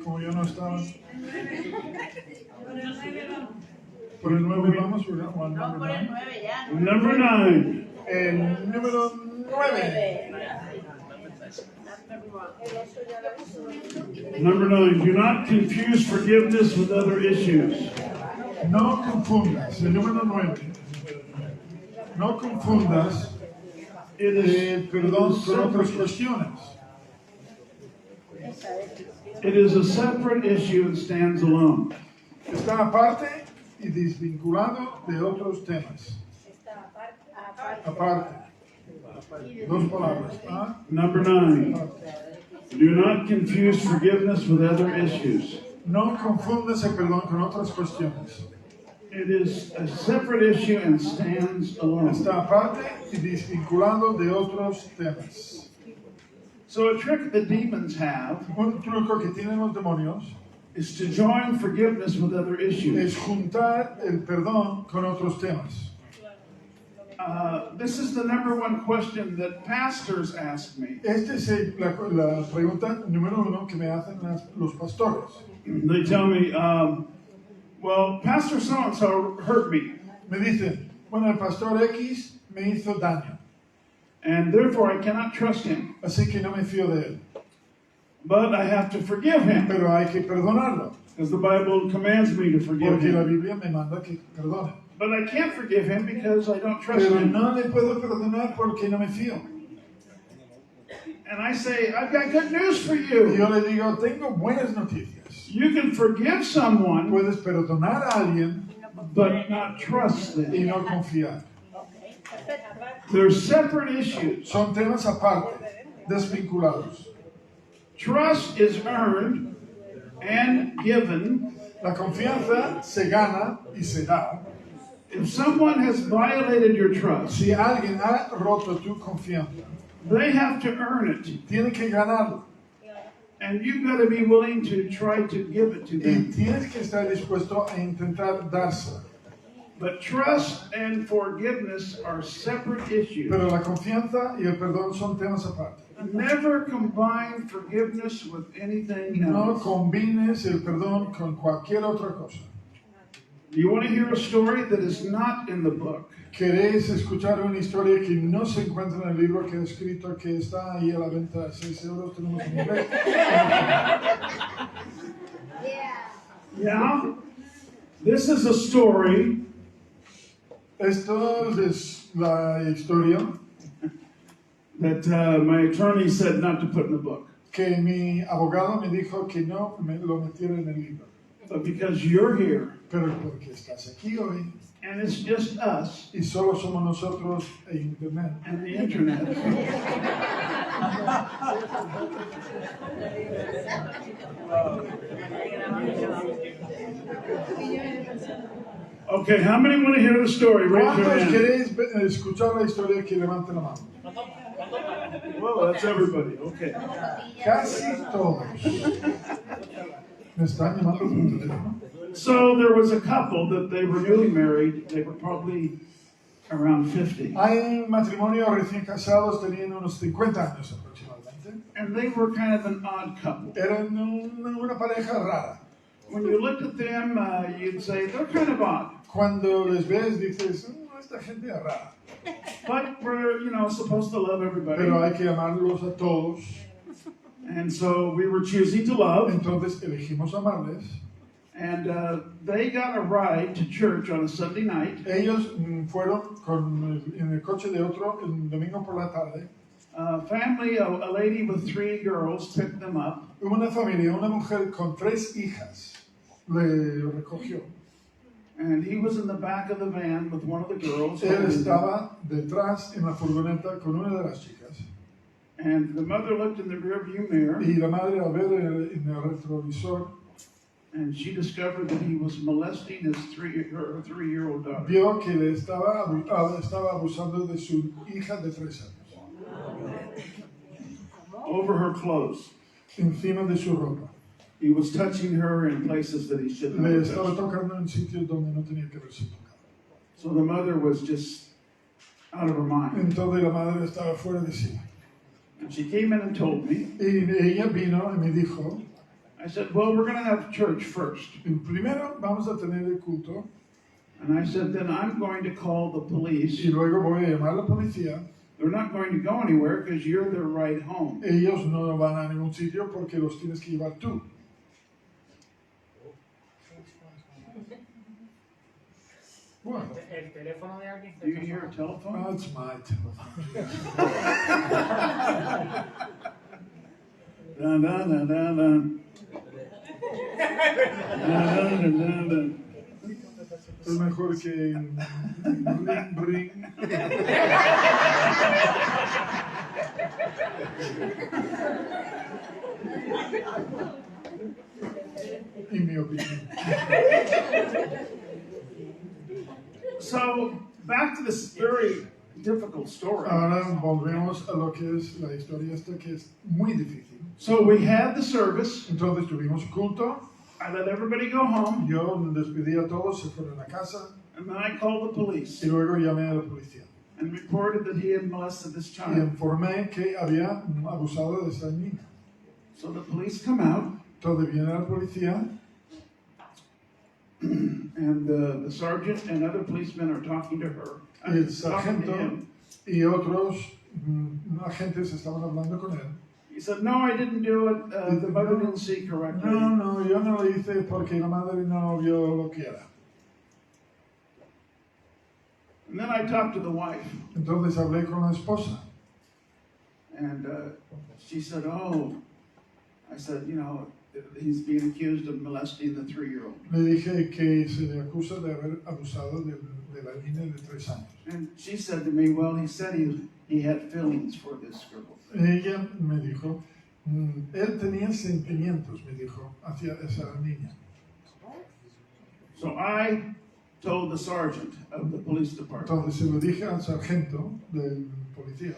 como yo no estaba. Por el 9 vamos, No, por el 9 ya. Number 9. El número 9. Number 9. Do not confuse forgiveness with other issues. No confundas, el número 9. No confundas el perdón con otras cuestiones. It is a separate issue and stands alone. Está aparte y desvinculado de otros temas. Aparte. Dos palabras. ¿Ah? Number 9. Do not confuse forgiveness with other issues. No confundas el perdón con otras cuestiones. It is a separate issue and stands alone. Está aparte y desvinculado de otros temas. So a trick the demons have Un truco que tienen los demonios is to join forgiveness with other issues. es juntar el perdón con otros temas. This is the number one question that pastors ask me. Esta es la pregunta número 1 que me hacen los pastores. They tell me, well, Pastor so-and-so hurt me, Me dicen, bueno, el pastor X me hizo daño, and therefore I cannot trust him. así que no me fío de él. But I have to forgive him, Pero hay que perdonarlo, because the Bible commands me to forgive porque la him. Biblia me manda que perdone. But I can't forgive him because I don't trust Pero him. no le puedo perdonar porque no me fío. And I say, I've got good news for Y you. yo le digo, tengo buenas noticias. You can forgive someone, Puedes perdonar a alguien but not trust y them. no confiar. They're separate issues. Son temas aparte, desvinculados. Trust is earned and given. La confianza se gana y se da. If someone has violated your trust, Si alguien ha roto tu confianza, they have to earn it. tiene que ganarlo. And you've got to be willing to try to give it to Y them. tienes que estar dispuesto a intentar dársela. But trust and forgiveness are separate issues. Pero la confianza y el perdón son temas aparte. Never combine forgiveness with anything No else. combines el perdón con cualquier otra cosa. Do you want to hear a story that is not in the book? ¿Queréis escuchar una historia que no se encuentra en el libro que he escrito, que está ahí a la venta a 6 euros? Tenemos en inglés. Yeah? This is a story Esto es la historia that my attorney said not to put in the book. que mi abogado me dijo que no me lo metiera en el libro. But because you're here, Pero porque estás aquí hoy and it's just us y solo somos nosotros e internet. and the internet. Okay, how many want to hear the story? Raise your ¿Cuántos hand. queréis escuchar la historia que levanten la mano? Well, that's everybody. Okay. Casi todos. ¿Me están llamando por teléfono? So there was a couple that they were newly married. They were probably around 50. Hay un matrimonio recién casados, tenían unos 50 años aproximadamente. And they were kind of an odd couple. Eran una pareja rara. When you looked at them, you'd say they're kind of odd. Cuando les ves, dices, esta gente es rara. But we're, supposed to love everybody. Pero hay que amarlos a todos. And so we were choosing to love. Entonces elegimos amarles. And they got a ride to church on a Sunday night. Ellos fueron en el coche de otro el domingo por la tarde. Family, a lady with 3 girls picked them up. Una familia, una mujer con 3 hijas, le recogió. And he was in the back of the van with one of the girls. Él estaba detrás en la furgoneta con una de las chicas. And the mother looked in the rearview mirror. Y la madre al ver en el retrovisor, And she discovered that he was molesting her 3-year-old daughter. vio que le estaba abusando de su hija de 3 años. Over her clothes. Encima de su ropa. He was touching her in places that he shouldn't Le have estaba touched. tocando en sitios donde no tenía que haberse tocado. So the mother was just out of her mind. Entonces la madre estaba fuera de sí. And she came in and told me, Y ella vino y me dijo, I said, well, we're going to have church first. Primero vamos a tener el culto And I said, then I'm going to call the police. y luego voy a llamar a la policía. They're not going to go anywhere because you're their ride home. Ellos no van a ningún sitio porque los tienes que llevar tú. Bueno, El teléfono de alguien. Do you hear a telephone? that's my telephone. Dun, dun, dun, dun, dun. Dun, dun, dun, dun. Es mejor que ring, ring. En mi opinión. So, back to this very difficult story. Ahora volvemos a lo que es la historia esta que es muy difícil. So we had the service. Entonces tuvimos culto, I let everybody go home. yo despedí a todos, se fueron a casa And then I called the police y luego llamé a la policía. and reported that he had molested this Y child. informé que había abusado de esa niña. So the police come out, Entonces viene la policía and the sergeant and other policemen are talking to her. y el Talking to sargento him. y otros agentes estaban hablando con él. He said, no, I didn't do it. The mother didn't see correctly. No, yo no lo hice porque la madre no vio lo que era. And then I talked to the wife, Entonces hablé con la esposa. and she said, oh, I said, you know, he's being accused of molesting the 3-year-old. Le dije que se le acusa de haber abusado de la niña de 3 años. And she said to me, well, he said he had feelings for this girl. Ella me dijo, él tenía sentimientos, me dijo, hacia esa niña. So I told the sergeant of the police department, Entonces se lo dije al sargento del policía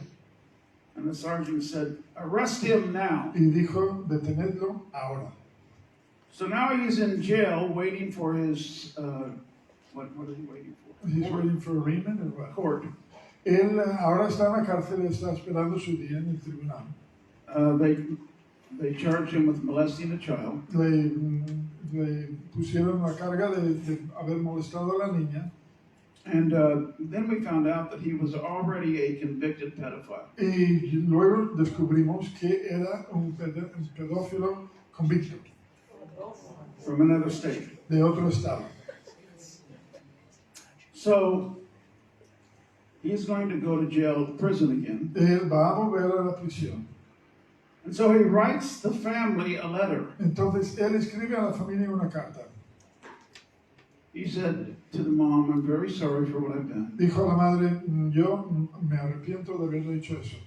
and the sergeant said, arrest him now. y dijo, detenedlo ahora. So now he's in jail waiting for his, what is he waiting for? He's waiting for arraignment or what? Court. Él ahora está en la cárcel y está esperando su día en el tribunal. They charged him with molesting a child. Le pusieron la carga de haber molestado a la niña And then we found out that he was already a convicted pedophile. y luego descubrimos que era un pedófilo convicto From another state. de otro estado. So he's going to go to jail, prison again. Él va a volver a la prisión. And so he writes the family a letter. Entonces él escribe a la familia una carta. He said to the mom, I'm very sorry for what I've done. Dijo a la madre, yo me arrepiento de haber hecho eso.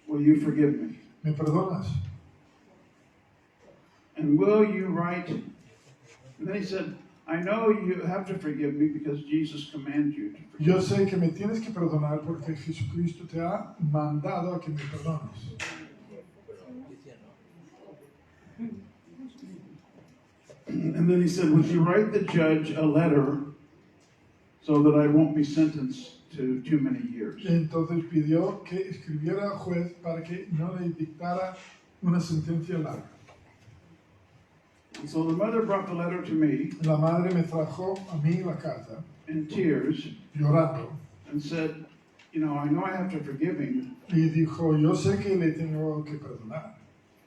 Will you forgive me? ¿Me perdonas? And will you write? And then he said, I know you have to forgive me because Jesus commands you to forgive. Yo sé que me tienes que perdonar porque Jesucristo te ha mandado a que me perdones. And then he said, would you write the judge a letter so that I won't be sentenced to too many years? Entonces pidió que escribiera al juez para que no le dictara una sentencia larga. And so the mother brought the letter to me La madre me trajo a mí la carta, in tears llorando, and said, you know I have to forgive him. y dijo, yo sé que le tengo que perdonar.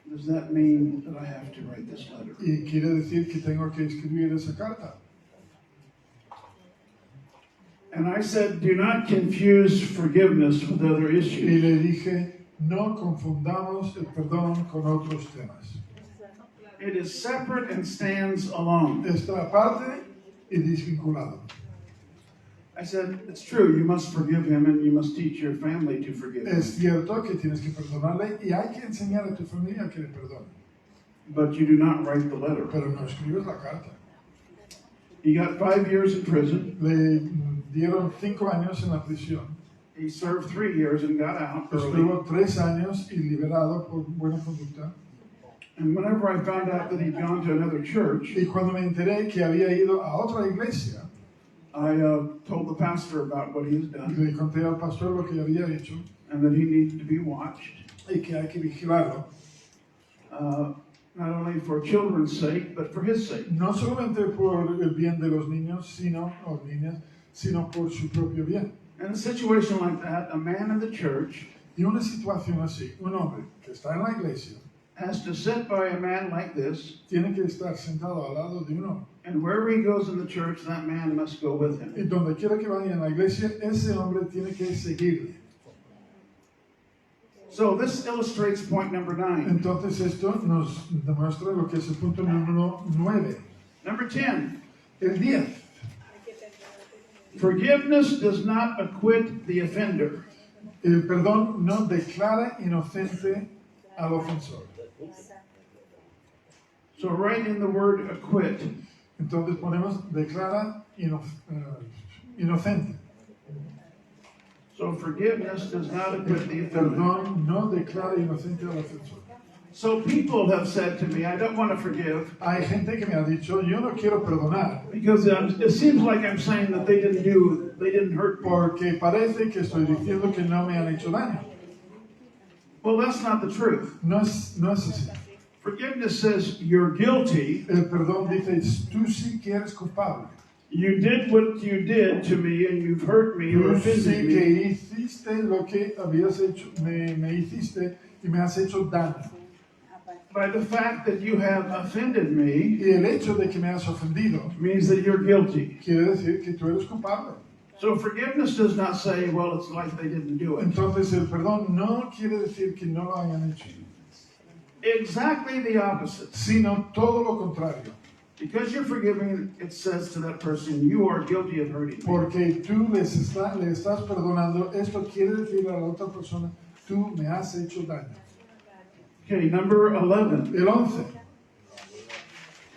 Does that mean that I have to write this letter? Y quiere decir que tengo que escribir esa carta. And I said, do not confuse forgiveness with other Y issues. le dije, no confundamos el perdón con otros temas. It is separate and stands alone. Está aparte y desvinculado. I said, it's true, you must forgive him and you must teach your family to forgive him. Es cierto que tienes que perdonarle y hay que enseñar a tu familia que le perdone. But you do not write the letter. Pero no escribes la carta. He got 5 years in prison. Le dieron 5 años en la prisión. He served 3 years and got out early. Estuvo 3 años y liberado por buena conducta. And whenever I found out that he'd gone to another church, Y cuando me enteré que había ido a otra iglesia, I told the pastor about what he has done le conté al pastor lo que había hecho and that he needed to be watched. y que hay que vigilarlo. not only for children's sake, but for his sake. No solamente por el bien de los niños, o niñas, sino por su propio bien. In a situation like that, a man in the church Y una situación así, un hombre que está en la iglesia has to sit by a man like this, tiene que estar sentado al lado de un hombre. and wherever he goes in the church, that man must go with him. Y donde quiera que vaya en la iglesia, ese hombre tiene que seguirle. So this illustrates point number 9. Entonces esto nos demuestra lo que es el punto número 9. Number 10. El 10. Forgiveness does not acquit the offender. El perdón no declara inocente al ofensor. So write in the word acquit. Entonces ponemos declara inocente. So forgiveness does not acquit the El offender. perdón no declara inocente al ofensor. So people have said to me, I don't want to forgive Hay gente que me ha dicho, yo no quiero perdonar because it seems like I'm saying that they didn't hurt me. porque parece que estoy diciendo que no me han hecho daño. Well, that's not the truth. No es así. Forgiveness says you're guilty. El perdón dice, tú sí que eres culpable. You did what you did to me and you've hurt me or Tú sí offended que me. hiciste lo que habías hecho, me hiciste y me has hecho daño. By the fact that you have offended me Y el hecho de que me has ofendido means that you're guilty. quiere decir que tú eres culpable. So forgiveness does not say, well, it's like they didn't do it. Entonces el perdón no quiere decir que no lo hayan hecho, Exactly the opposite. sino todo lo contrario. Because you're forgiving, it says to that person, you are guilty of hurting me. Porque tú le estás perdonando, esto quiere decir a la otra persona, tú me has hecho daño. Okay, number 11. El 11.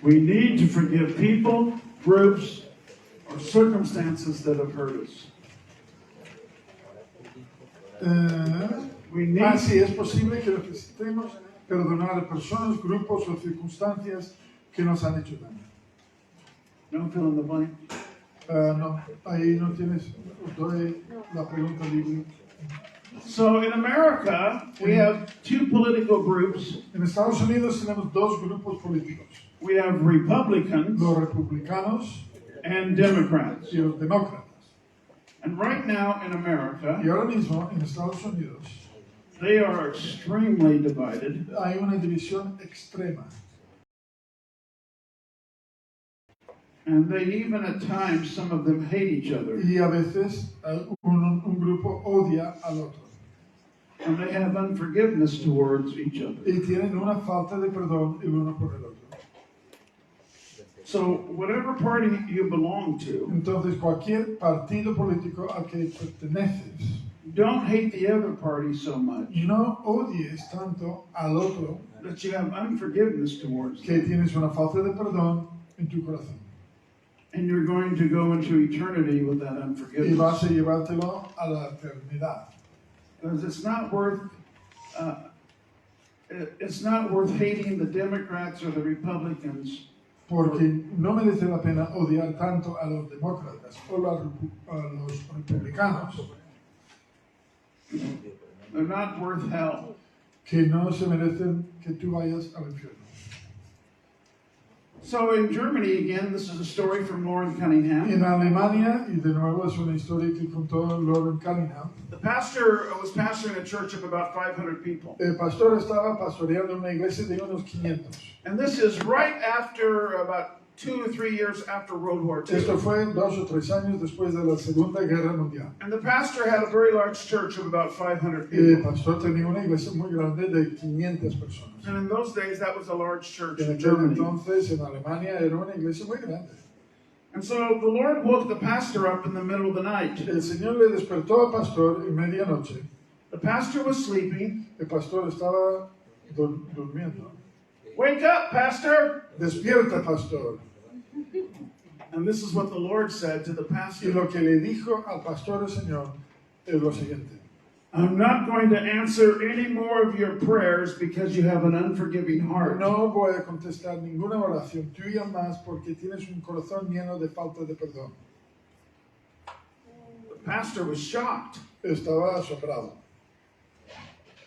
We need to forgive people, groups, or circumstances that have hurt us. We need Sí, es posible que necesitemos perdonar a personas, grupos o circunstancias que nos han hecho daño. no fill in the blank. No, ahí no tienes, doy la pregunta libre. So in America, we have two political groups. En Estados Unidos tenemos dos grupos políticos, We have Republicans los republicanos and Democrats. y los demócratas. And right now in Y America, ahora mismo en Estados Unidos they are extremely divided. hay una división extrema. And they even at times, some of them hate each other. Y a veces un grupo odia al otro. And they have unforgiveness towards each other. Y tienen una falta de perdón el uno por el otro. So whatever party you belong to, Entonces cualquier partido político al que perteneces, don't hate the other party so much no odies tanto al otro that you have unforgiveness towards que them. tienes una falta de perdón en tu corazón. And you're going to go into eternity with that Y unforgiveness. vas a llevártelo a la eternidad. Because it's not worth hating the Democrats or the Republicans Porque no merece la pena odiar tanto a los demócratas o a los republicanos, They're not worth hell. que no se merecen que tú vayas al infierno. So in Germany, again, this is a story from Lauren Cunningham. En Alemania, y de nuevo es una historia que contó Lauren Cunningham, The pastor was pastoring a church of about 500 people. el pastor estaba pastoreando una iglesia de unos 500. And this is right after about 2 or 3 years after World War II. Esto fue 2 o 3 años después de la Segunda Guerra Mundial. And the pastor had a very large church of about 500 El people. pastor tenía una iglesia muy grande de 500 personas. And in those days, that was a large church En in aquel Germany. entonces, en Alemania, era una iglesia muy grande. And so the Lord woke the pastor up in the middle of the night. El Señor le despertó al pastor en medianoche. The pastor was sleeping. El pastor estaba durmiendo. Wake up, pastor! Despierta, pastor. And this is what the Lord said to the Y pastor. lo que le dijo al pastor el Señor es lo siguiente. I'm not going to answer any more of your prayers because you have an unforgiving heart. No voy a contestar ninguna oración tuya más porque tienes un corazón lleno de falta de perdón. The pastor was shocked. Estaba asombrado.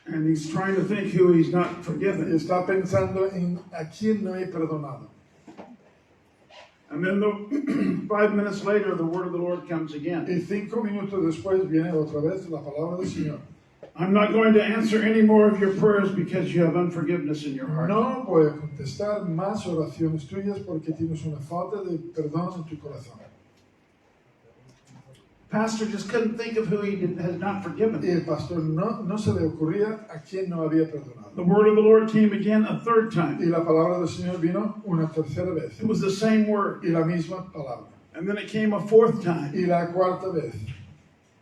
And he's trying to think who he's not Y forgiven. está pensando en a quién no he perdonado. And then 5 minutes later, the word of the Lord comes again. Y 5 minutos después viene otra vez la palabra del Señor. I'm not going to answer any more of your prayers because you have unforgiveness in your heart. No voy a contestar más oraciones tuyas porque tienes una falta de perdón en tu corazón. Pastor just couldn't think of who he had not Y forgiven. el pastor no se le ocurría a quién no había perdonado. The word of the Lord came again a third Y time. la palabra del Señor vino una tercera vez. It was the same word. Y la misma palabra. And then it came a fourth time. Y la cuarta vez.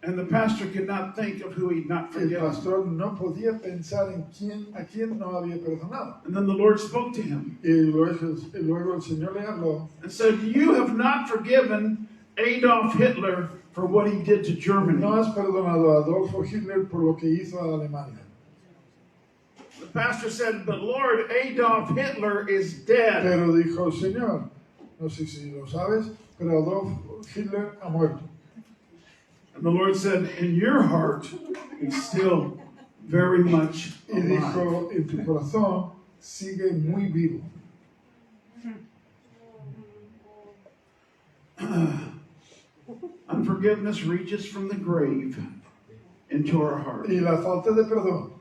And the pastor could not think of who he'd not El forgiven. pastor no podía pensar en a quién no había perdonado. And then the Lord spoke to him Y luego el Señor le habló and said, you have not forgiven Adolf Hitler for what he did to Germany. no has perdonado a Adolfo Hitler por lo que hizo a Alemania. The pastor said, but Lord, Adolf Hitler is dead. Pero dijo, Señor, no sé si lo sabes, pero Adolfo Hitler ha muerto. And the Lord said, in your heart, he's still very much Y alive. dijo, en tu corazón sigue muy vivo. Unforgiveness reaches from the grave into our heart. Y la falta de perdón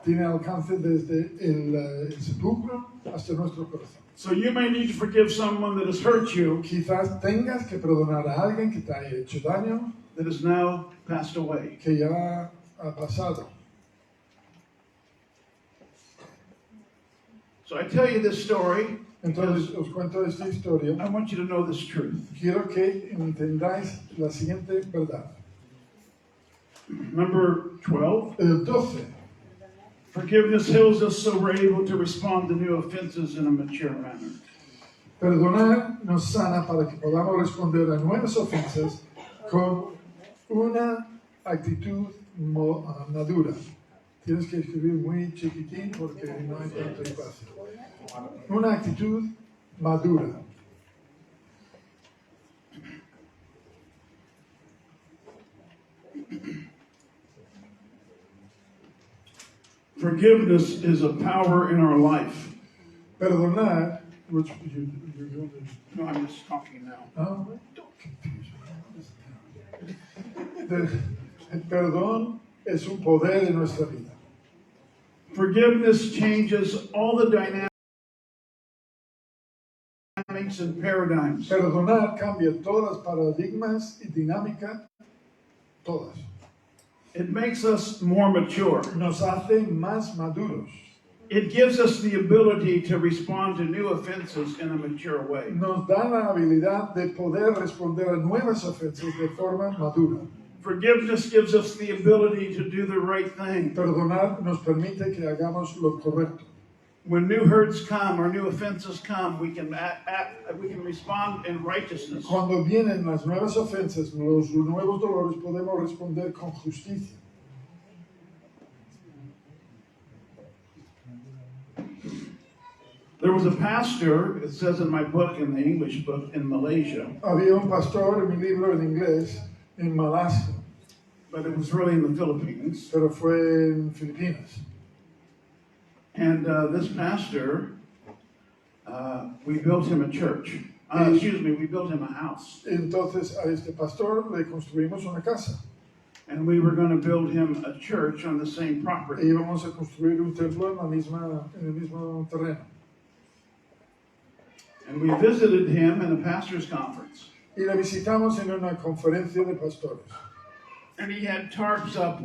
tiene alcance desde el sepulcro hasta nuestro corazón. So you may need to forgive someone that has hurt you, Quizás tengas que perdonar a alguien que te haya hecho daño, that has now passed away. que ya ha pasado. So I tell you this story Entonces os cuento esta historia. I want you to know this truth. Quiero que entendáis la siguiente verdad. Number 12. El 12. Forgiveness heals us so we're able to respond to new offenses in a mature manner. Perdonar nos sana para que podamos responder a nuevas ofensas con una actitud madura. Tienes que escribir muy chiquitín porque no hay tanto espacio. Una actitud madura. Forgiveness is a power in our life. Perdonar, which No, I'm just talking now. don't confuse me. El perdón es un poder en nuestra vida. Forgiveness changes all the dynamics and paradigms. Perdonar cambia todas las paradigmas y dinámicas, todas. It makes us more mature. Nos hace más maduros. It gives us the ability to respond to new offenses in a mature way. Nos da la habilidad de poder responder a nuevas ofensas de forma madura. Forgiveness gives us the ability to do the right thing. Perdonar nos permite que hagamos lo correcto. When new hurts come or new offenses come, we can respond in righteousness. Cuando vienen las nuevas ofensas, los nuevos dolores, podemos responder con justicia. There was a pastor, it says in my book, in the English book, in Malaysia, Había un pastor en mi libro en inglés en Malasia, but it was really in the Philippines. pero fue en Filipinas. And this pastor, we built him a church. We built him a house. Entonces a este pastor le construimos una casa. And we were going to build him a church on the same E property. íbamos a construir un templo en el mismo terreno. And we visited him in a pastor's conference. Y le visitamos en una conferencia de pastores. And he had tarps up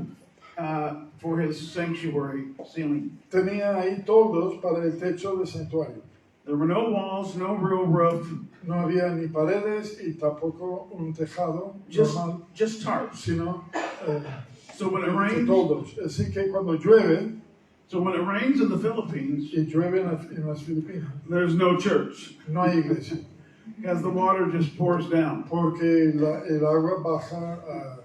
for his sanctuary ceiling. Tenía ahí toldos para el techo del santuario. There were no walls, no real roof, No había ni paredes y tampoco un tejado normal, just tarps. sino So when it rains, toldos. Así que cuando llueve, in the Philippines, y llueve en las Filipinas, there's no church no hay iglesia, because the water just pours down. porque el agua baja a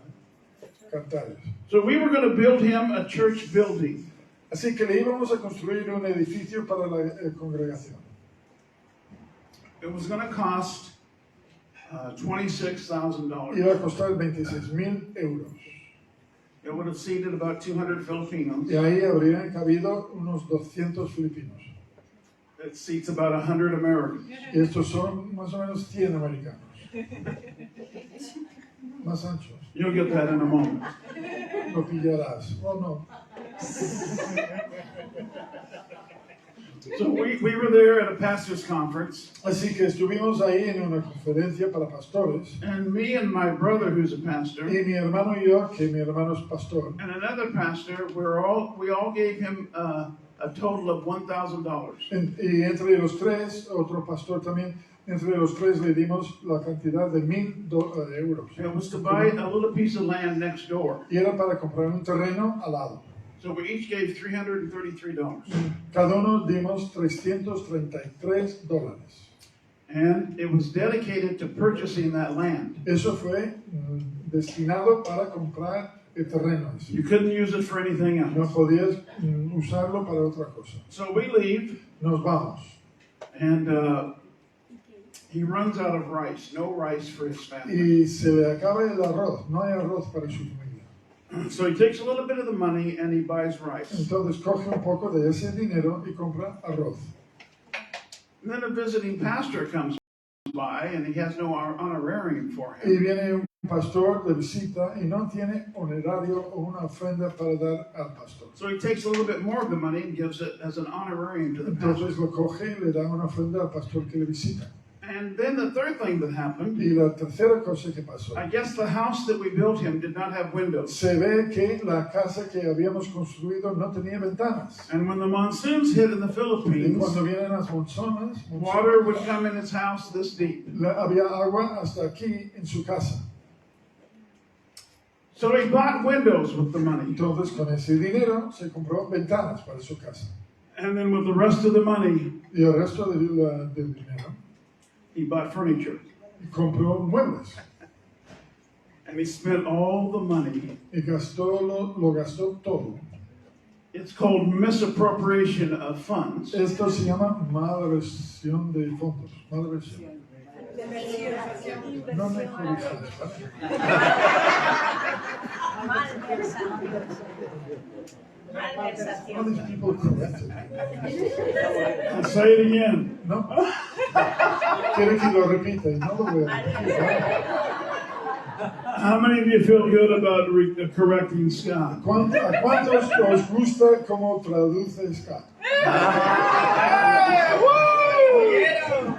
cantares. So we were going to build him a church building. Así que le íbamos a construir un edificio para la congregación. It was going to cost $26,000. Iba a costar 26,000 euros. It would have seated about 200 Filipinos. Y ahí habrían cabido unos 200 filipinos. It seats about 100 Americans. Y estos son más o menos 100 americanos. Más anchos. You'll get that in a moment. Lo pillarás. Oh, no. So we were there at a pastor's conference, Así que estuvimos ahí en una conferencia para pastores. and me and my brother, who's a pastor, Y mi hermano y yo, que mi hermano es pastor, and another pastor, we all gave him a total of $1,000. y entre los tres, otro pastor también, entre los tres le dimos la cantidad de €1,000. It was to buy a little piece of land next door. Y era para comprar un terreno al lado. So we each gave $333. Cada uno dimos $333. And it was dedicated to purchasing that land. Eso fue destinado para comprar el terreno. You couldn't use it for anything No else. podías usarlo para otra cosa. So we leave, Nos vamos. and he runs out of rice. No rice for his family. Y se le acaba el arroz. No hay arroz para su familia. So he takes a little bit of the money and he buys rice. Entonces coge un poco de ese dinero y compra arroz. And then a visiting pastor comes by, and he has no honorarium for Y him. viene un pastor de visita y no tiene honorario o una ofrenda para dar al pastor. So he takes a little bit more of the money and gives it as an honorarium to the pastor. Entonces lo coge y le da una ofrenda al pastor que le visita. And then the third thing that happened, Y la tercera cosa que pasó. I guess the house that we built him did not have windows. Se ve que la casa que habíamos construido no tenía ventanas. And when the monsoons hit in the Y Philippines, cuando vienen las monzonas, water would come in his house this deep. había agua hasta aquí en su casa. So he bought windows with the money. Entonces con ese dinero se compró ventanas para su casa. And then with the rest of the money, Y el resto del dinero he bought furniture. compró muebles. And he spent all the money. Y lo gastó todo. It's called misappropriation of funds. Esto se llama malversión de fondos. Malversión. No me corrijas, ¿vale? All these people corrected me. I'll say it again. No. Quiere que lo repita y no lo voy a repetir. ¿Vale? How many of you feel good about correcting Scott? ¿A cuántos os gusta cómo traduce Scott?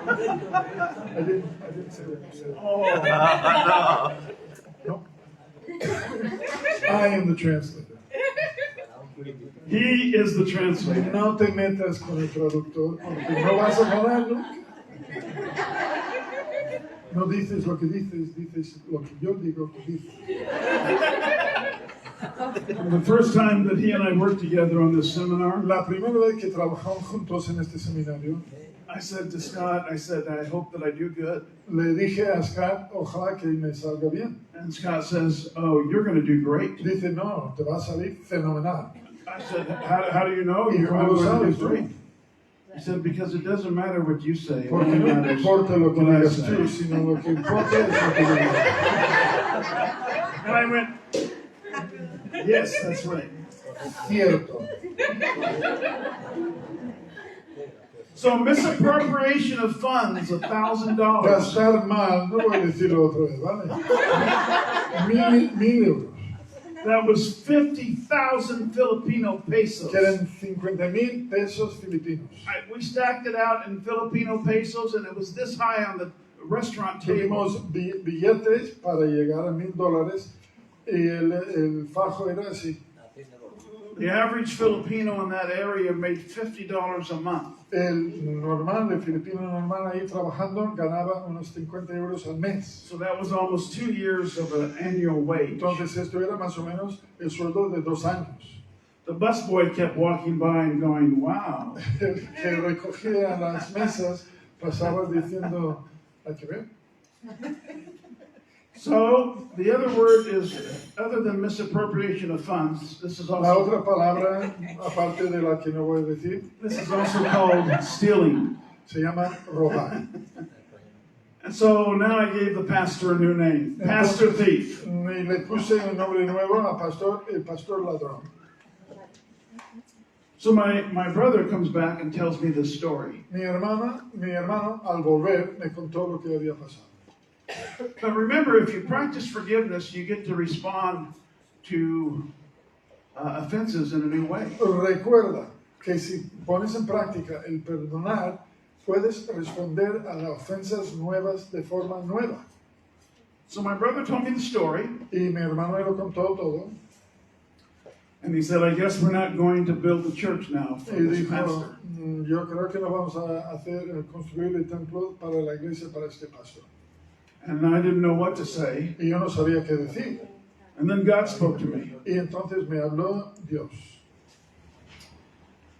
I didn't say what you said. Oh. No. I am the translator. He is the translator. No te metas con el traductor porque no vas a ganar nunca. No dices lo que dices, dices lo que yo digo que dices. The first time that he and I worked together on this seminar, La primera vez que trabajamos juntos en este seminario, I said to Scott, I hope that I do good. le dije a Scott, ojalá que me salga bien. And Scott says, oh, you're going to do great. Dice, no, te va a salir fenomenal. I said, how do you know ¿Y you're cómo lo going to sabes do tú? great? He said, because it doesn't matter what you say. It Porque only no matters importa lo que what I digas say. tú, sino lo que importa es lo que yo digo. And I went, yes, that's right. Cierto. So misappropriation of funds, $1,000. Gastar mal, no voy a decirlo otra vez, ¿vale? 1,000 euros, That was 50,000 Filipino pesos. que eran 50,000 pesos filipinos. We stacked it out in Filipino pesos, and it was this high on the restaurant table. Tuvimos billetes para llegar a $1,000 y el fajo era así. The average Filipino in that area made $50 a month. El filipino normal ahí trabajando ganaba unos 50 euros al mes. So that was almost 2 years of an annual wage. Entonces esto era más o menos el sueldo de 2 años. The busboy kept walking by and going, wow. El que recogía las mesas pasaba diciendo, hay que ver. So the other word is, other than misappropriation of funds, this is La also otra palabra, aparte de la que no voy a decir, this is also called stealing. se llama robar. And so now I gave the pastor a new name, Pastor Thief. Y le puse un nombre nuevo a pastor, el pastor ladrón. So my brother comes back and tells me this story. Mi hermano, al volver, me contó lo que había pasado. But remember, if you practice forgiveness, you get to respond to offenses in a new way. Recuerda que si pones en práctica el perdonar, puedes responder a las ofensas nuevas de forma nueva. So my brother told me the story, Y mi hermano me lo contó todo. and he said, I guess we're not going to build the church now for Y this dijo, pastor. yo creo que no vamos a construir el templo para la iglesia para este pastor. And I didn't know what to say. Y yo no sabía qué decir. And then God spoke to me. Y entonces me habló Dios.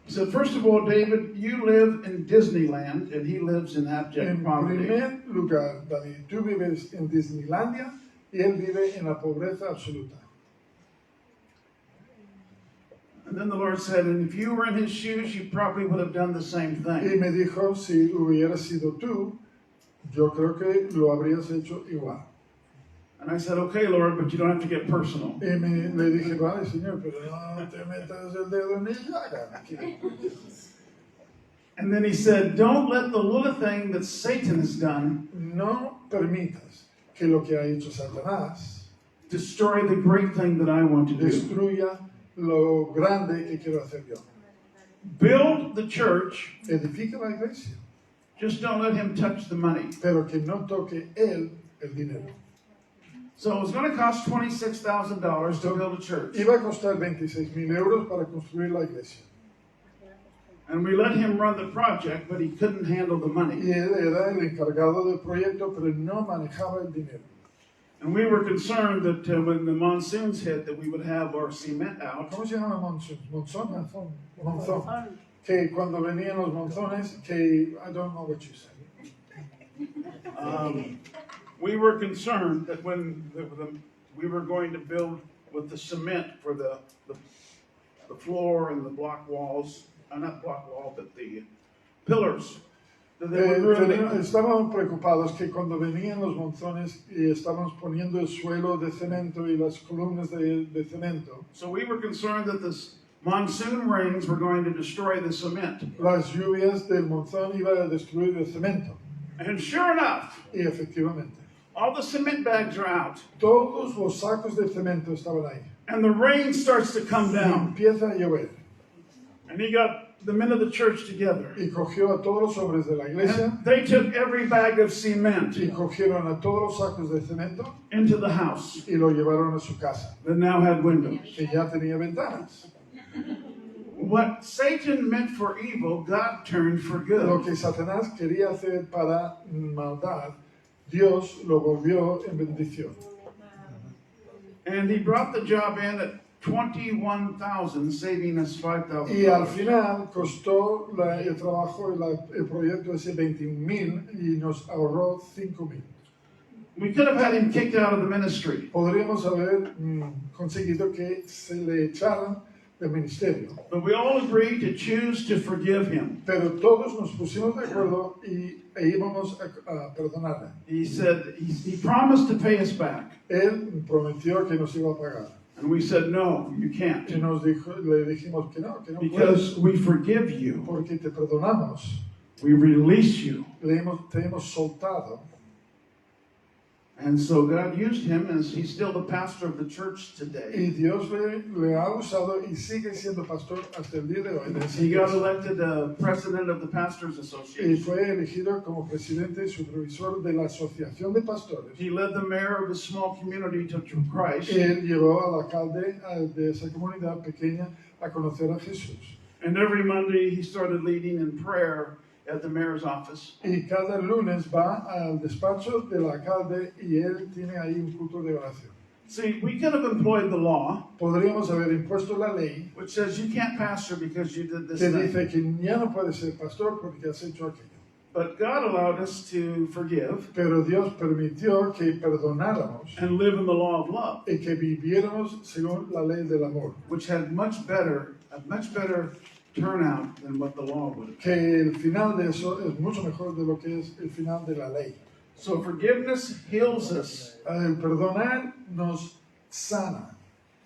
He said, first of all, David, you live in Disneyland, and he lives in abject En poverty. primer lugar, David, tú vives en Disneylandia y él vive en la pobreza absoluta. And then the Lord said, and if you were in his shoes, you probably would have done the same Y thing. me dijo, si hubieras sido tú, yo creo que lo habrías hecho igual. And I said, okay, Lord, but you don't have to get personal. Y le dije, vale, Señor, pero no te metas el dedo en mi llaga. And then he said, don't let the little thing that Satan has done No permitas que lo que ha hecho Satanás destroy the great thing that I want to do. destruya lo grande que quiero hacer yo. Build the church, Edifica la iglesia, just don't let him touch the money. pero que no toque él el dinero. So it was going to cost $26,000 to build a church. Iba a costar 26,000 euros para construir la iglesia. And we let him run the project, but he couldn't handle the money. Y él era el encargado del proyecto, pero no manejaba el dinero. And we were concerned that when the monsoons hit, that we would have our cement out. ¿Cómo se llama monzón? Monzón. Que cuando venían los monzones, que I don't know what you said. We were concerned that when we were going to build with the cement for the floor and the block walls, not block wall, but the pillars, that they would really, Estábamos preocupados que cuando venían los monzones y estábamos poniendo el suelo de cemento y las columnas de cemento, so we were concerned that the monsoon rains were going to destroy the cement. las lluvias del monzón iban a destruir el cemento. And sure enough, Y efectivamente, all the cement bags are out, todos los sacos de cemento estaban ahí. and the rain starts to come Y down. empieza a llover. And he got the men of the church together. Y cogió a todos los hombres de la iglesia And they took every bag of cement y cogieron a todos los sacos de cemento into the house y lo llevaron a su casa, that now had windows. que ya tenía ventanas. What Satan meant for evil, God turned for Lo good. que Satanás quería hacer para maldad, Dios lo volvió en bendición. And he brought the job in at 21,000, saving us Y al $5,000. final costó el trabajo, el proyecto ese 21,000 y nos ahorró 5,000. We could have had him kicked out of the ministry, Podríamos haber conseguido que se le echaran del ministerio. but we all agreed to choose to forgive him. Pero todos nos pusimos de acuerdo e íbamos a perdonarle. He said, he promised to pay us back. Él prometió que nos iba a pagar. And we said, no, you Y can't. le dijimos que no puedes, Because we forgive you. porque te perdonamos. We release you. Te hemos soltado. And so God used him, and he's still the pastor of the church today. Y Dios le ha usado y sigue siendo pastor hasta el día de hoy. He got elected president of the Pastors Y Association. fue elegido como presidente y supervisor de la Asociación de Pastores. He led the mayor of a small community to Christ. Él llevó al alcalde de esa comunidad pequeña a conocer a Jesús. And every Monday he started leading in prayer at the mayor's office. Y cada lunes va al despacho del alcalde y él tiene ahí un culto de oración. See, we could have employed the law, Podríamos haber impuesto la ley which says you can't pastor because you did this que thing. dice que ya no puedes ser pastor porque has hecho aquello. But God allowed us to forgive Pero Dios permitió que perdonáramos and live in the law of love, y que viviéramos según la ley del amor. which had a much better turnout than what the law would have. Que el final de eso es mucho mejor de lo que es el final de la ley. So forgiveness heals us. Perdonar nos sana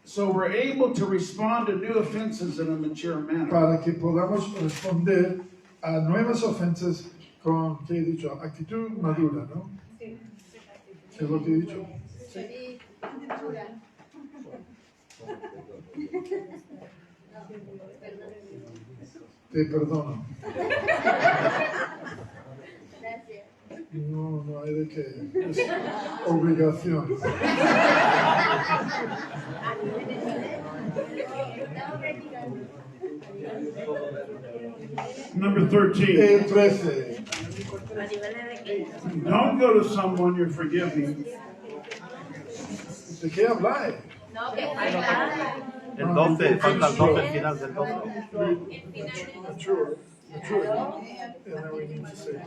So we're able to respond to new offenses in a mature manner. para que podamos responder a nuevas ofensas con, ¿qué he dicho? Actitud madura, ¿no? ¿Qué es lo que he dicho? Te perdono. No, no hay de qué. Es obligación. Number 13. El 13. Don't go to someone you're forgiving ¿De qué habláis? No, que falta. El 12, falta el 12, el final del 12. Mature. Mature. And then we need to say,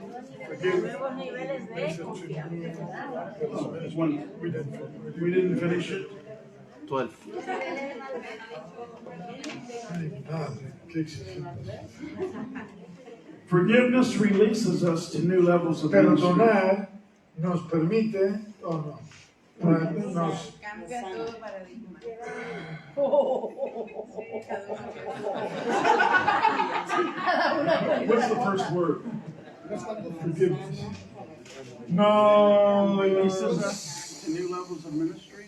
forgive. Nuevos niveles de confianza. when we didn't finish it. 12. Ay, madre, qué exigente. Forgiveness releases us to new levels of ministry. Perdonar nos permite, o no, nos Cambia todo paradigma. What's the first word? forgiveness. No, Releases us to new levels of ministry.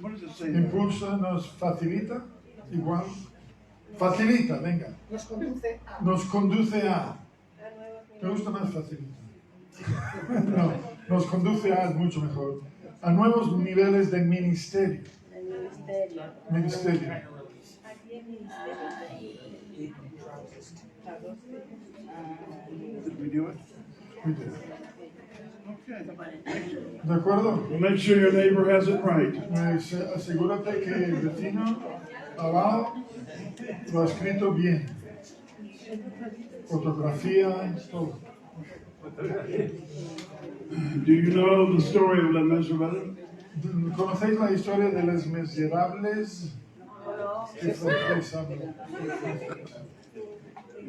What does it say? impulsa, nos facilita, igual. Facilita, venga. Nos conduce a. Me gusta más facilita. No, nos conduce a, es mucho mejor. A nuevos niveles de ministerio. Ministerio. Did we do it? We did. Okay. ¿De acuerdo? Well, make sure your neighbor has it right. Asegúrate que el vecino abajo lo ha escrito bien. Fotografía, todo. Do you know the story of Les Miserables? ¿Conocéis la historia de Les Miserables? ¿Qué francés habla?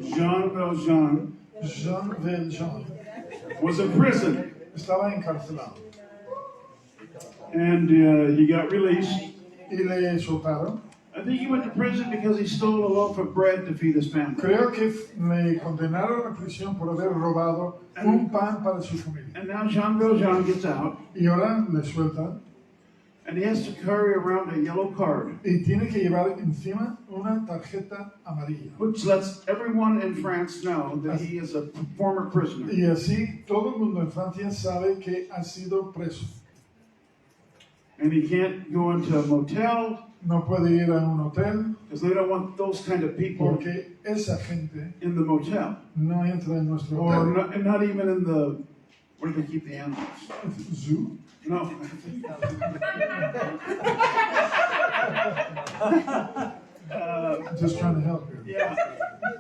Jean Valjean Jean Valjean was in prison estaba encarcelado and he got released. y le soltaron. I think he went to prison because he stole a loaf of bread to feed his family. Creo que le condenaron a prisión por haber robado un pan para su familia. And now Jean Valjean gets out Y ahora le sueltan and he has to carry around a yellow card, y tiene que llevar encima una tarjeta amarilla. which lets everyone in France know that he is a former prisoner. Y así todo el mundo en Francia sabe que ha sido preso. And he can't go into a motel No puede ir a un hotel because they don't want those kind of people porque esa gente in the motel. no entra en nuestro Or hotel. not, and not even in the, where do they keep the animals? Zoo. No. Just trying to help you. Yeah.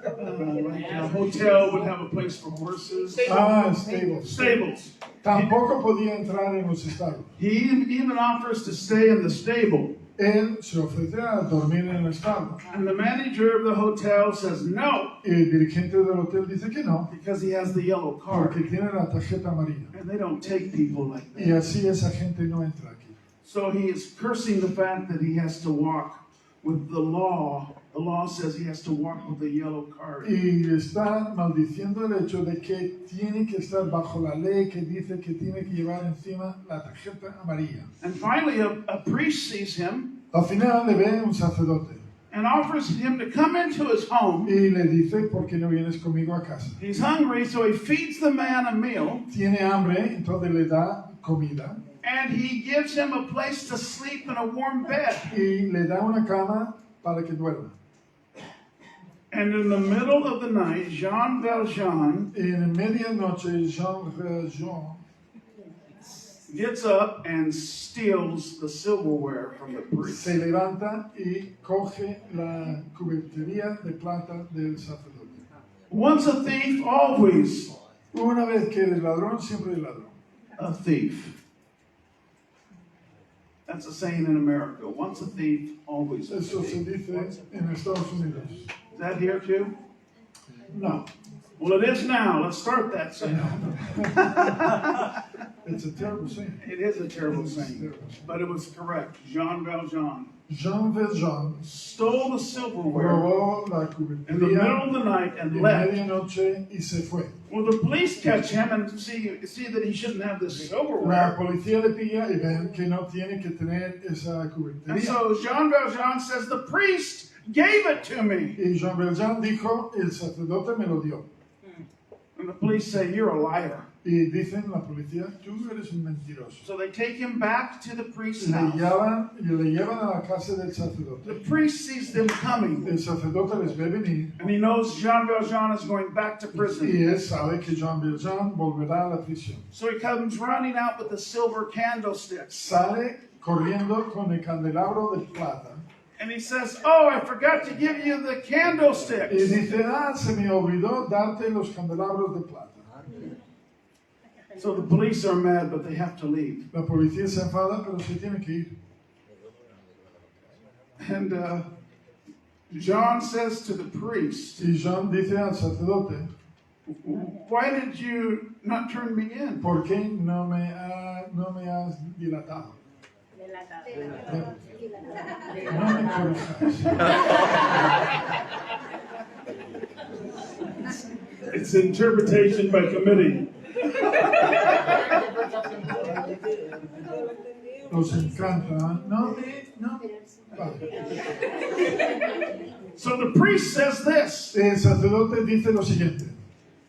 Like a hotel would have a place for horses. Stables. Stables. Tampoco podía entrar en los estados. He even offers to stay in the stable. Él se ofrece a dormir en el establo. And the manager of the hotel says no, Y el dirigente del hotel dice que no, because he has the yellow card. porque tiene la tarjeta amarilla. And they don't take people like that. Y así esa gente no entra aquí. So he is cursing the fact that he has to walk with the law. The law says he has to walk with the yellow card. Y está maldiciendo el hecho de que tiene que estar bajo la ley que dice que tiene que llevar encima la tarjeta amarilla. And finally, a priest sees him Al final le ve un sacerdote and offers him to come into his home. y le dice, ¿por qué no vienes conmigo a casa? He's hungry, so he feeds the man a meal, Tiene hambre, entonces le da comida and he gives him a place to sleep in a warm bed. y le da una cama para que duerma. And in the middle of the night, Jean Valjean Y en medianoche Jean Valjean gets up and steals the silverware from the priest. se levanta y coge la cubertería de plata del sacerdote. Once a thief, always Una vez que eres ladrón, siempre eres ladrón. a thief. That's a saying in America. Once a thief, always a Eso se thief. dice en Estados Unidos. Is that here too? No. Well, it is now. Let's start that saying. It's a terrible saying. It is a terrible saying, but it was correct. Jean Valjean Jean Valjean stole the silverware robó la in the middle cubertería of the night and en left. medianoche y se fue. Well, the police catch him and see that he shouldn't have this La silverware. policía le pilla y ven que no tiene que tener esa And cubertería. so Jean Valjean says, the priest gave it to me. Y Jean Valjean dijo, el sacerdote me lo dio. And the police say, you're a liar. Y dicen la policía, tú eres un mentiroso. So they take him back to the priest's Le house. llevan a la casa del The sacerdote. priest sees them coming, El sacerdote les ve venir and he knows Jean Valjean is going back to y prison. él sabe que Jean Valjean volverá a la prisión. So he comes running out with the silver candlesticks. Sale corriendo con el candelabro de plata And he says, oh, I forgot to give you the y candlesticks. dice, se me olvidó darte los candelabros de plata. So the police are mad, but they have to leave. La policía se enfada, pero se tiene que ir. And John says to the priest, Y Jean dice al sacerdote, why did you not turn me in? ¿por qué no me has dilatado? No me corrijas. It's interpretation by committee. Nos encanta. No. Vale. So the priest says this. El sacerdote dice lo siguiente.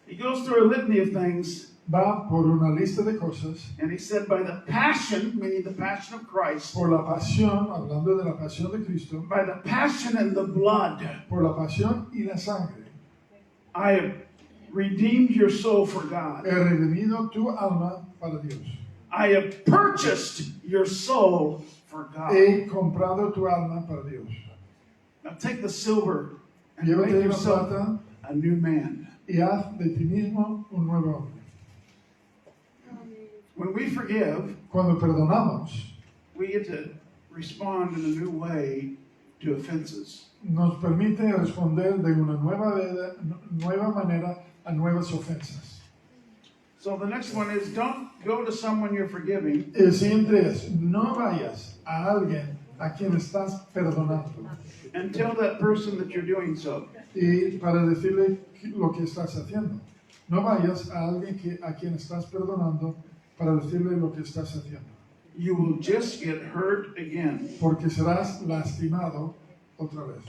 He goes through a litany of things, Va por una lista de cosas. and he said, by the passion, meaning the passion of Christ, Por la pasión, hablando de la pasión de Cristo. by the passion and the blood, Por la pasión y la sangre. I have redeemed your soul for God. He redimido tu alma para Dios. I have purchased your soul for God. He comprado tu alma para Dios. Now take the silver and make Llévate la yourself plata a new man. y haz de ti mismo un nuevo hombre. When we forgive, Cuando perdonamos, we get to respond in a new way to offenses. nos permite responder de una nueva manera a nuevas ofensas. So the next one is, don't go to someone you're forgiving El siguiente es, no vayas a alguien a quien estás perdonando and tell that person that you're doing so. y para decirle lo que estás haciendo. No vayas a alguien a quien estás perdonando para decirle lo que estás haciendo, You will just get hurt again. porque serás lastimado otra vez.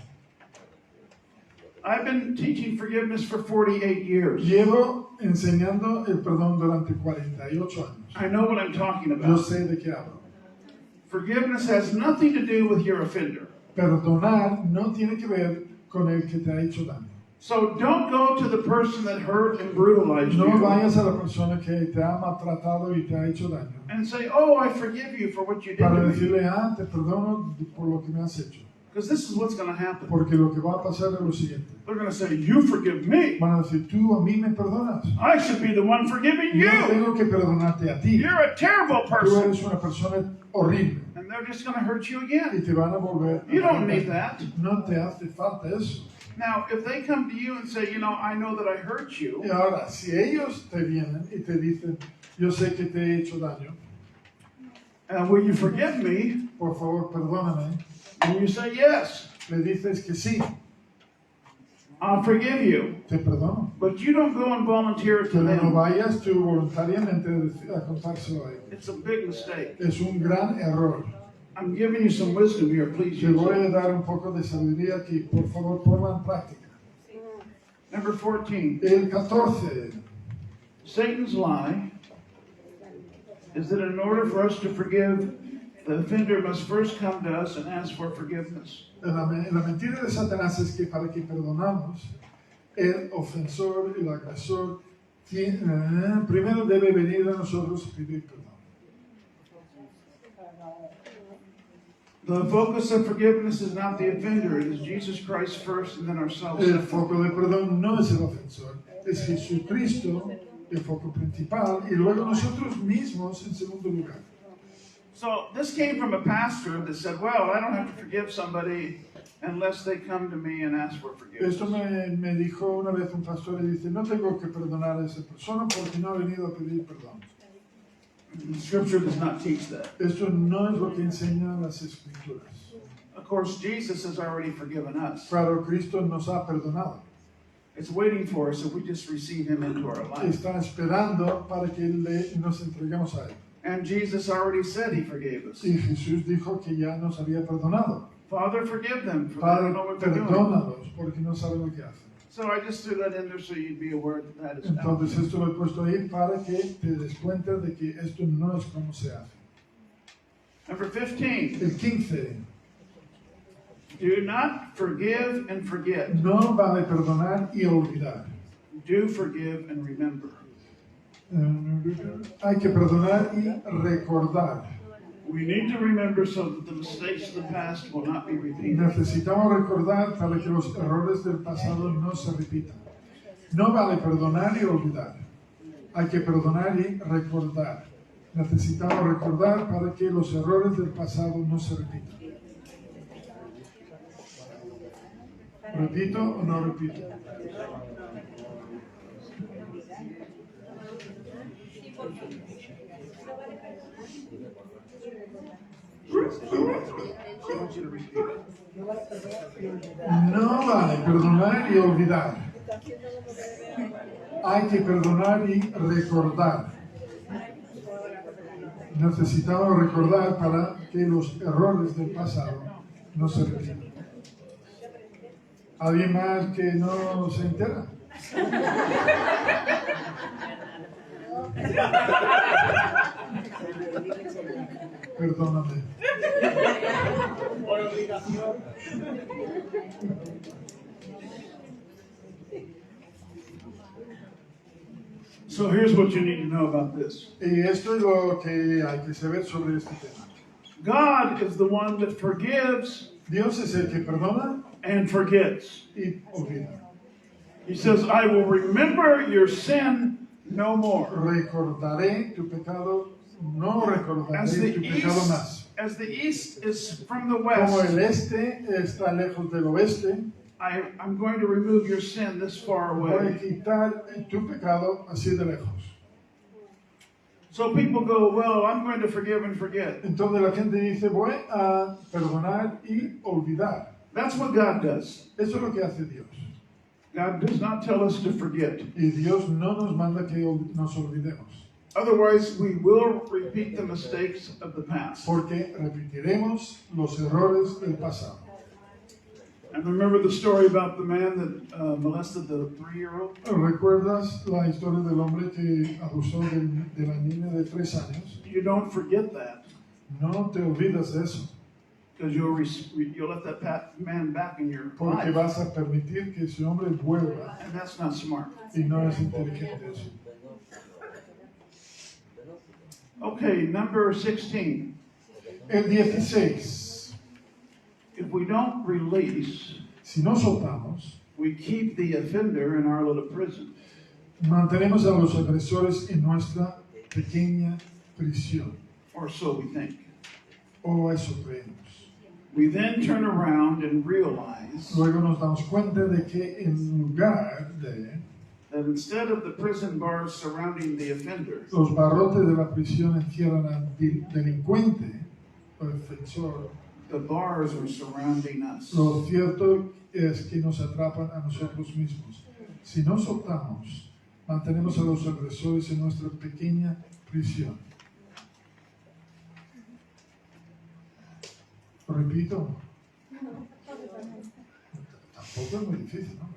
I've been teaching forgiveness for 48 years. Llevo enseñando el perdón durante 48 años. I know what I'm talking Yo about. sé de qué hablo. Forgiveness has nothing to do with your offender. Perdonar no tiene que ver con el que te ha hecho daño. So don't go to the person that hurt and brutalized No you vayas a la persona que te ha maltratado y te ha hecho daño and say, oh, I forgive you for what you did to para me. decirle, te perdono por lo que me has hecho. Because this is what's going to happen. Porque lo que va a pasar es lo siguiente. They're going to say, you forgive me. Van a decir, tú a mí me perdonas. I should be the one forgiving Yo you. tengo que perdonarte a ti. You're a terrible Tú person. eres una persona horrible And they're just going to hurt you y again. te van a volver. You don't need that. No te hace falta eso. Now, if they come to you and say, I know that I hurt Y you, ahora, si ellos te vienen y te dicen, yo sé que te he hecho daño, will you forgive me? por favor, perdóname, And you say, yes, le dices que sí, I'll forgive you. te perdono. But you don't go and volunteer it to Pero no them. vayas tú voluntariamente a contárselo a ellos. It's a big mistake. Es un gran error. I'm giving you some wisdom here, please Te use voy a it. dar un poco de sabiduría aquí, por favor, ponla en práctica. Number 14. El 14. Satan's lie is that in order for us to forgive, the offender must first come to us and ask for forgiveness. La mentira de Satanás es que para que perdonamos, el ofensor, el agresor, primero debe venir a nosotros y pedir perdón. The focus of forgiveness is not the offender, it is Jesus Christ first and then ourselves. El foco de perdón no es el ofensor, es Jesucristo el foco principal y luego nosotros mismos en segundo lugar. So this came from a pastor that said, well, I don't have to forgive somebody unless they come to me and ask for forgiveness. Esto me dijo una vez un pastor y dice, no tengo que perdonar a esa persona porque no ha venido a pedir perdón. Scripture does not teach that. Esto no es lo que enseñan las escrituras. Of course, Jesus has already forgiven us. Claro, Cristo nos ha perdonado. It's waiting for us if we just receive him into our life. Está esperando para que nos entreguemos a él. And Jesus already said he forgave us. Y Jesús dijo que ya nos había perdonado. Father, forgive them, for they Padre, don't know what they're doing. perdónalos porque no saben lo que hacen. So I just threw that in there so you'd be aware that that is out. Entonces esto lo he puesto ahí para que te des cuenta de que esto no es como se hace. Number 15. El 15. Do not forgive and forget. No vale perdonar y olvidar. Do forgive and remember. Hay que perdonar y recordar. We need to remember so that the mistakes of the past will not be repeated. Necesitamos recordar para que los errores del pasado no se repitan. No vale perdonar y olvidar. Hay que perdonar y recordar. Necesitamos recordar para que los errores del pasado no se repitan. ¿Repito o no repito? I want you to repeat it. No vale perdonar y olvidar. Hay que perdonar y recordar. Necesitamos recordar para que los errores del pasado no se repitan. ¿Alguien más que no se entera? Perdóname. Por obligación. So here's what you need to know about this. Y esto es lo que hay que saber sobre este tema. God is the one that forgives Dios es el que perdona and forgets. y olvida. He says, I will remember your sin no more. Recordaré tu pecado, no recordaré tu pecado más. As the east is from the Como west, el este está lejos del oeste, I'm going to remove your sin this far voy a away. quitar tu pecado así de lejos. So people go, well, I'm going to forgive and forget. Entonces la gente dice, voy a perdonar y olvidar. That's what God does. Eso es lo que hace Dios. God does not tell us to forget. Y Dios no nos manda que nos olvidemos, Otherwise, we will repeat the mistakes of the past. porque repetiremos los errores del pasado. And remember the story about the man that molested the 3-year-old? ¿Recuerdas la historia del hombre que abusó de la niña de 3 años? You don't forget that, No te olvidas de eso, because you'll let that man back in your porque life. vas a permitir que ese hombre vuelva, And that's not smart. y no es inteligente eso. Okay, number 16. El 16. If we don't release, Si no soltamos, we keep the offender in our little prison. mantenemos a los agresores en nuestra pequeña prisión, Or so we think. o eso creemos. We then turn around and realize Luego nos damos cuenta de que en lugar de that instead of the prison bars surrounding the offender, los barrotes de la prisión encierran al delincuente o defensor, the bars are surrounding us. lo cierto es que nos atrapan a nosotros mismos. Si no soltamos, mantenemos a los agresores en nuestra pequeña prisión. Repito. Tampoco es muy difícil, ¿no?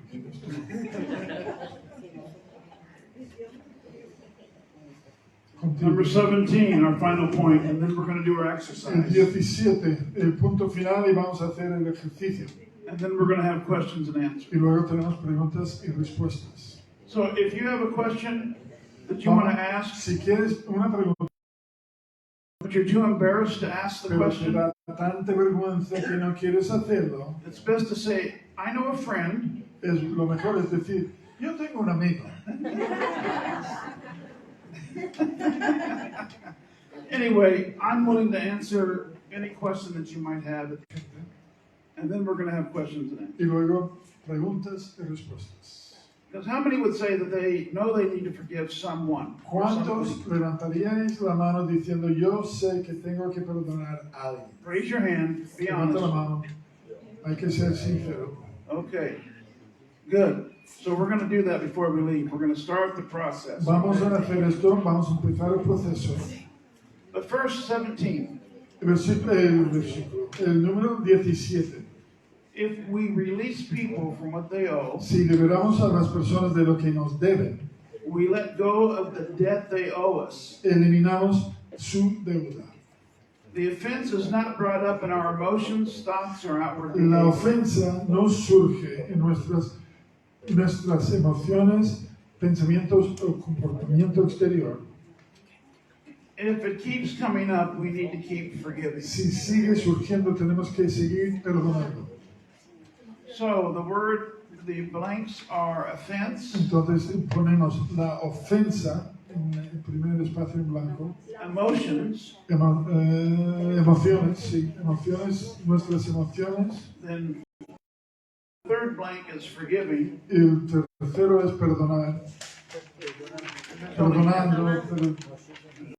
Number 17, our final point, and then we're going to do our El exercise. 17, el punto final, y vamos a hacer el ejercicio. And then we're going to have questions and answers. Y luego tenemos preguntas y respuestas. So if you have a question that you want to ask, Si quieres una pregunta, but you're too embarrassed to ask the pero te question, da tanta vergüenza que no quieres hacerlo, it's best to say, I know a friend. lo mejor es decir, yo tengo un amigo. Anyway, I'm willing to answer any question that you might have. And then we're going to have questions and answers. Y luego preguntas y respuestas. Because how many would say that they know they need to forgive someone? or ¿Cuántos something? levantaríais la mano diciendo yo sé que tengo que perdonar a alguien? Raise your hand. Be Levanta la honest. mano. Hay que ser sincero. Okay. Good. So we're going to do that before we leave. We're going to start the process. Vamos a hacer esto, vamos a empezar el proceso. But first, 17. El número 17. If we release people from what they owe, Si liberamos a las personas de lo que nos deben, we let go of the debt they owe us. eliminamos su deuda. The offense is not brought up in our emotions, thoughts, or outward La behavior. ofensa no surge en nuestras emociones, pensamientos o comportamiento exterior. If it keeps coming up, we need to keep forgiving. Si sigue surgiendo, tenemos que seguir perdonando. So the blanks are offense, Entonces ponemos la ofensa en el primer espacio en blanco. emotions, Emociones, sí, emociones, nuestras emociones. then the third blank is forgiving, El tercero es perdonar. Perdonando,